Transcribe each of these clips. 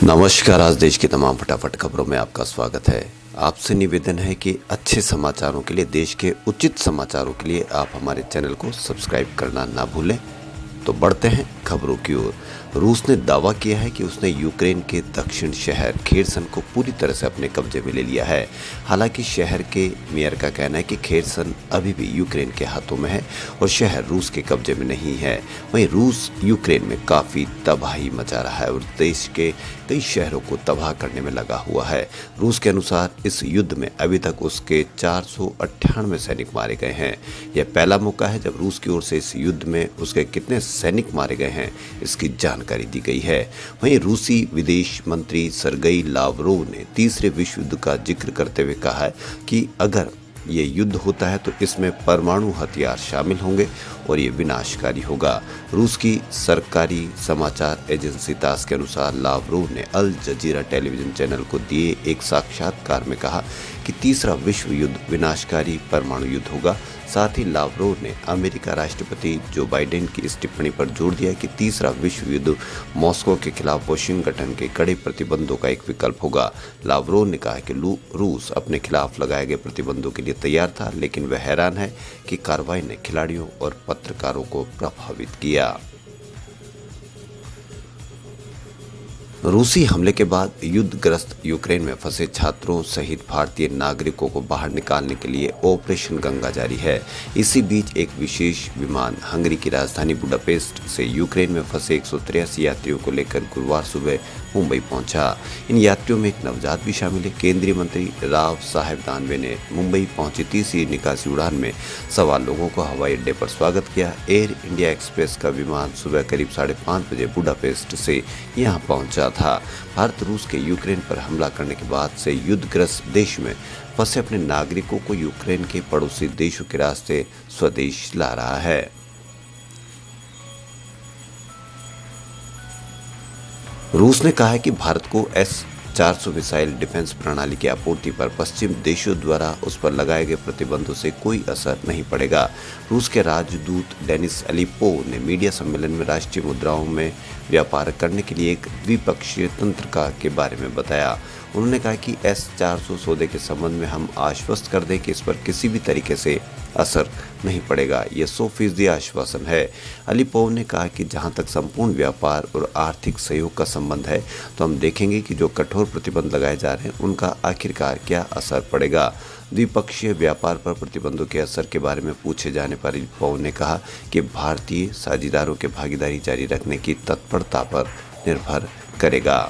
नमस्कार। आज देश की तमाम फटाफट खबरों में आपका स्वागत है। आपसे निवेदन है कि अच्छे समाचारों के लिए, देश के उचित समाचारों के लिए आप हमारे चैनल को सब्सक्राइब करना ना भूलें। तो बढ़ते हैं खबरों की ओर। रूस ने दावा किया है कि उसने यूक्रेन के दक्षिण शहर खेरसन को पूरी तरह से अपने कब्जे में ले लिया है। हालांकि शहर के मेयर का कहना है कि खेरसन अभी भी यूक्रेन के हाथों में है और शहर रूस के कब्जे में नहीं है। वहीं रूस यूक्रेन में काफ़ी तबाही मचा रहा है और देश के कई शहरों को तबाह करने में लगा हुआ है। रूस के अनुसार इस युद्ध में अभी तक उसके 498 सैनिक मारे गए हैं। यह पहला मौका है जब रूस की ओर से इस युद्ध में उसके कितने सैनिक मारे गए हैं इसकी जानकारी दी गई है। वहीं रूसी विदेश मंत्री सरगई लावरोव ने तीसरे विश्व युद्ध का जिक्र करते हुए कहा है कि अगर ये युद्ध होता है तो इसमें परमाणु हथियार शामिल होंगे और ये विनाशकारी होगा। रूस की सरकारी समाचार एजेंसी तास के अनुसार लावरोव ने अल जजीरा टेलीविजन चैनल को दिए एक साक्षात्कार में कहा कि तीसरा विश्व युद्ध विनाशकारी परमाणु युद्ध होगा। साथ ही लावरोव ने अमेरिका राष्ट्रपति जो बाइडेन की इस टिप्पणी पर जोर दिया कि तीसरा विश्व युद्ध मॉस्को के खिलाफ वाशिंगटन के कड़े प्रतिबंधों का एक विकल्प होगा। लावरोव ने कहा कि रूस अपने खिलाफ लगाए गए प्रतिबंधों के लिए तैयार था, लेकिन वह हैरान है कि कार्रवाई ने खिलाड़ियों और पत्रकारों को प्रभावित किया। रूसी हमले के बाद युद्धग्रस्त यूक्रेन में फंसे छात्रों सहित भारतीय नागरिकों को बाहर निकालने के लिए ऑपरेशन गंगा जारी है। इसी बीच एक विशेष विमान हंगरी की राजधानी बुडापेस्ट से यूक्रेन में फंसे 183 यात्रियों को लेकर गुरुवार सुबह मुंबई पहुंचा। इन यात्रियों में एक नवजात भी शामिल है। केंद्रीय मंत्री राव साहेब दानवे ने मुंबई पहुंची तीसरी निकासी उड़ान में सवार लोगों को हवाई अड्डे पर स्वागत किया। एयर इंडिया एक्सप्रेस का विमान सुबह करीब 5:30 बजे बुडापेस्ट से यहां पहुंचा था। भारत रूस के यूक्रेन पर हमला करने के बाद से युद्धग्रस्त देश में फंसे अपने नागरिकों को यूक्रेन के पड़ोसी देशों के रास्ते स्वदेश ला रहा है। रूस ने कहा है कि भारत को S-400 मिसाइल डिफेंस प्रणाली की आपूर्ति पर पश्चिम देशों द्वारा उस पर लगाए गए प्रतिबंधों से कोई असर नहीं पड़ेगा। रूस के राजदूत डेनिस अलीपोव ने मीडिया सम्मेलन में राष्ट्रीय मुद्राओं में व्यापार करने के लिए एक द्विपक्षीय तंत्र के बारे में बताया। उन्होंने कहा कि S-400 सौदे के संबंध में हम आश्वस्त कर दें कि इस पर किसी भी तरीके से असर नहीं पड़ेगा। यह 100% आश्वासन है। अलीपोव ने कहा कि जहां तक संपूर्ण व्यापार और आर्थिक सहयोग का संबंध है तो हम देखेंगे कि जो कठोर प्रतिबंध लगाए जा रहे हैं उनका आखिरकार क्या असर पड़ेगा। द्विपक्षीय व्यापार पर प्रतिबंधों के असर के बारे में पूछे जाने पर अलीपोव ने कहा कि भारतीय साझेदारों के भागीदारी जारी रखने की तत्परता पर निर्भर करेगा।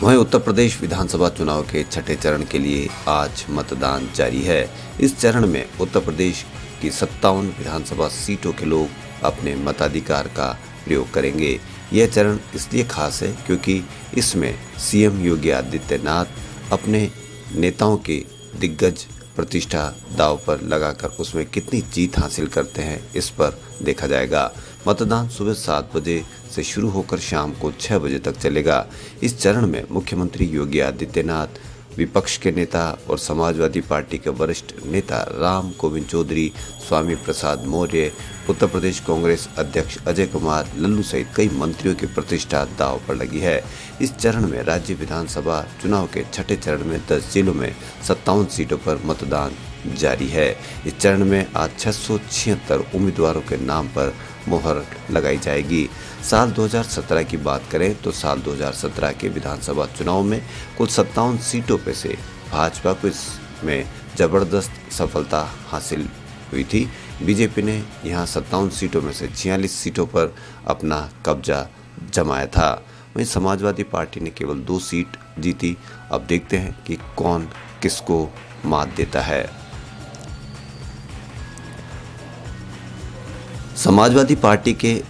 वहीं उत्तर प्रदेश विधानसभा चुनाव के छठे चरण के लिए आज मतदान जारी है। इस चरण में उत्तर प्रदेश की 57 विधानसभा सीटों के लोग अपने मताधिकार का प्रयोग करेंगे। यह चरण इसलिए खास है क्योंकि इसमें सीएम योगी आदित्यनाथ अपने नेताओं की दिग्गज प्रतिष्ठा दांव पर लगाकर उसमें कितनी जीत हासिल करते हैं इस पर देखा जाएगा। मतदान सुबह 7 बजे से शुरू होकर शाम को 6 बजे तक चलेगा। इस चरण में मुख्यमंत्री योगी आदित्यनाथ, विपक्ष के नेता और समाजवादी पार्टी के वरिष्ठ नेता राम गोविंद चौधरी, स्वामी प्रसाद मौर्य, उत्तर प्रदेश कांग्रेस अध्यक्ष अजय कुमार लल्लू सहित कई मंत्रियों की प्रतिष्ठा दांव पर लगी है। इस चरण में राज्य विधानसभा चुनाव के छठे चरण में 10 जिलों में 57 सीटों पर मतदान जारी है। इस चरण में आज 676 उम्मीदवारों के नाम पर मोहर लगाई जाएगी। साल 2017 की बात करें तो साल 2017 के विधानसभा चुनाव में कुल 57 सीटों पे से भाजपा को इसमें जबरदस्त सफलता हासिल हुई थी। बीजेपी ने यहां 57 सीटों में से 46 सीटों पर अपना कब्जा जमाया था। वहीं समाजवादी पार्टी ने केवल 2 सीट जीती। अब देखते हैं कि कौन किसको मात देता है। समाजवादी पार्टी के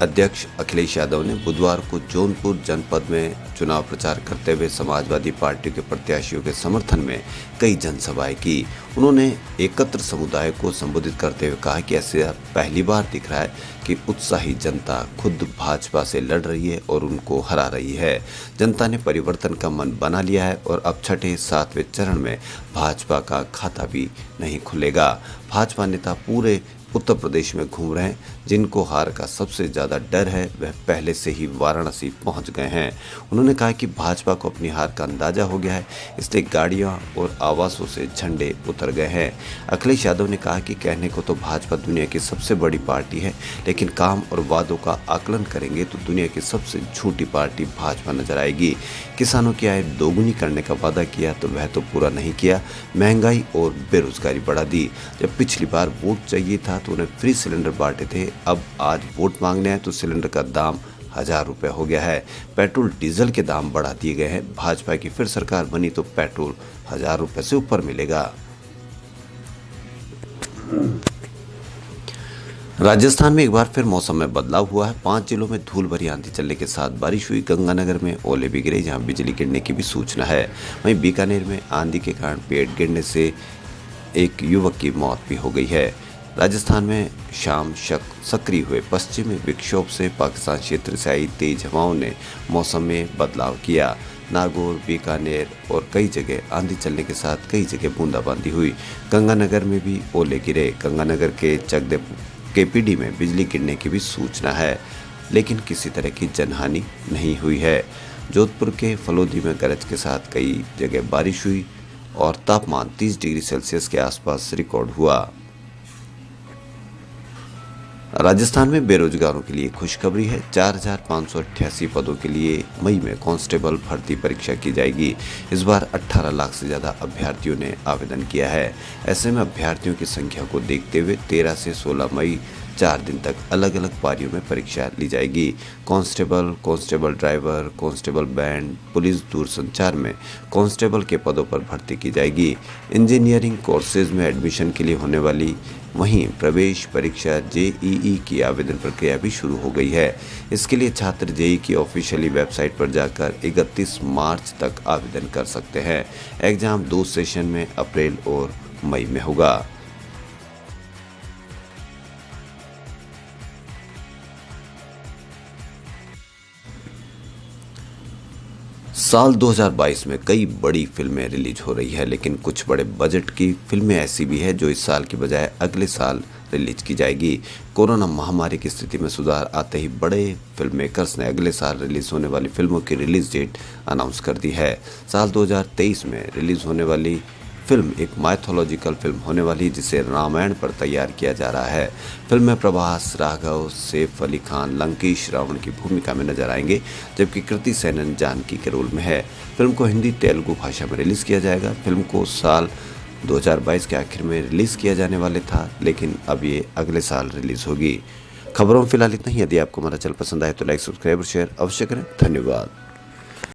अध्यक्ष अखिलेश यादव ने बुधवार को जौनपुर जनपद में चुनाव प्रचार करते हुए समाजवादी पार्टी के प्रत्याशियों के समर्थन में कई जनसभाएं की। उन्होंने एकत्र समुदाय को संबोधित करते हुए कहा कि ऐसे पहली बार दिख रहा है कि उत्साही जनता खुद भाजपा से लड़ रही है और उनको हरा रही है। जनता ने परिवर्तन का मन बना लिया है और अब छठे 7वें चरण में भाजपा का खाता भी नहीं खुलेगा। भाजपा नेता पूरे उत्तर प्रदेश में घूम रहे हैं। जिनको हार का सबसे ज़्यादा डर है वह पहले से ही वाराणसी पहुंच गए हैं। उन्होंने कहा कि भाजपा को अपनी हार का अंदाजा हो गया है, इसलिए गाड़ियां और आवासों से झंडे उतर गए हैं। अखिलेश यादव ने कहा कि कहने को तो भाजपा दुनिया की सबसे बड़ी पार्टी है, लेकिन काम और वादों का आकलन करेंगे तो दुनिया की सबसे झूठी पार्टी भाजपा नजर आएगी। किसानों की आय दोगुनी करने का वादा किया तो वह तो पूरा नहीं किया, महंगाई और बेरोजगारी बढ़ा दी। जब पिछली बार वोट चाहिए था तो उन्हें फ्री सिलेंडर बांटे थे, अब आज वोट मांगने आए तो सिलेंडर का दाम 1000 रुपये हो गया है। पेट्रोल डीजल के दाम बढ़ा दिए गए हैं। भाजपा की फिर सरकार बनी तो पेट्रोल 1000 रुपये से ऊपर मिलेगा। राजस्थान में एक बार फिर मौसम में बदलाव हुआ है। 5 जिलों में धूल भरी आंधी चलने के साथ बारिश हुई। गंगानगर में ओले भी गिरे, जहां बिजली गिरने की भी सूचना है। वहीं बीकानेर में आंधी के कारण पेड़ गिरने से एक युवक की मौत भी हो गई है। राजस्थान में शाम सक्रिय हुए पश्चिमी विक्षोभ से पाकिस्तान क्षेत्र से आई तेज हवाओं ने मौसम में बदलाव किया। नागौर, बीकानेर और कई जगह आंधी चलने के साथ कई जगह बूंदाबांदी हुई। गंगानगर में भी ओले गिरे। गंगानगर के चकदे केपीडी में बिजली गिरने की भी सूचना है, लेकिन किसी तरह की जनहानि नहीं हुई है। जोधपुर के फलोदी में गरज के साथ कई जगह बारिश हुई और तापमान 30 डिग्री सेल्सियस के आसपास रिकॉर्ड हुआ। राजस्थान में बेरोजगारों के लिए खुशखबरी है। 4588 पदों के लिए मई में कांस्टेबल भर्ती परीक्षा की जाएगी। इस बार 18 लाख से ज़्यादा अभ्यर्थियों ने आवेदन किया है। ऐसे में अभ्यर्थियों की संख्या को देखते हुए 13 से 16 मई 4 दिन तक अलग अलग पारियों में परीक्षा ली जाएगी। Constable driver, constable band, police दूरसंचार में कांस्टेबल के पदों पर भर्ती की जाएगी। इंजीनियरिंग कोर्सेज में एडमिशन के लिए होने वाली वहीं प्रवेश परीक्षा जेईई की आवेदन प्रक्रिया भी शुरू हो गई है। इसके लिए छात्र जेईई की ऑफिशियली वेबसाइट पर जाकर 31 मार्च तक आवेदन कर सकते हैं। एग्जाम 2 सेशन में अप्रैल और मई में होगा। साल 2022 में कई बड़ी फिल्में रिलीज हो रही है, लेकिन कुछ बड़े बजट की फिल्में ऐसी भी है जो इस साल की बजाय अगले साल रिलीज की जाएगी। कोरोना महामारी की स्थिति में सुधार आते ही बड़े फिल्म मेकर्स ने अगले साल रिलीज होने वाली फिल्मों की रिलीज डेट अनाउंस कर दी है। साल 2023 में रिलीज होने वाली फिल्म एक माइथोलॉजिकल फिल्म होने वाली, जिसे रामायण पर तैयार किया जा रहा है। फिल्म में प्रभास, राघव, सैफ अली खान, लंकेश रावण की भूमिका में नजर आएंगे, जबकि कृति सेनन जानकी के रोल में है। फिल्म को हिंदी, तेलुगु भाषा में रिलीज किया जाएगा। फिल्म को साल 2022 के आखिर में रिलीज किया जाने वाले था, लेकिन अब ये अगले साल रिलीज होगी। खबरों में फिलहाल इतना ही। यदि आपको हमारा चैनल पसंद आए तो लाइक, सब्सक्राइब और शेयर अवश्य करें। धन्यवाद।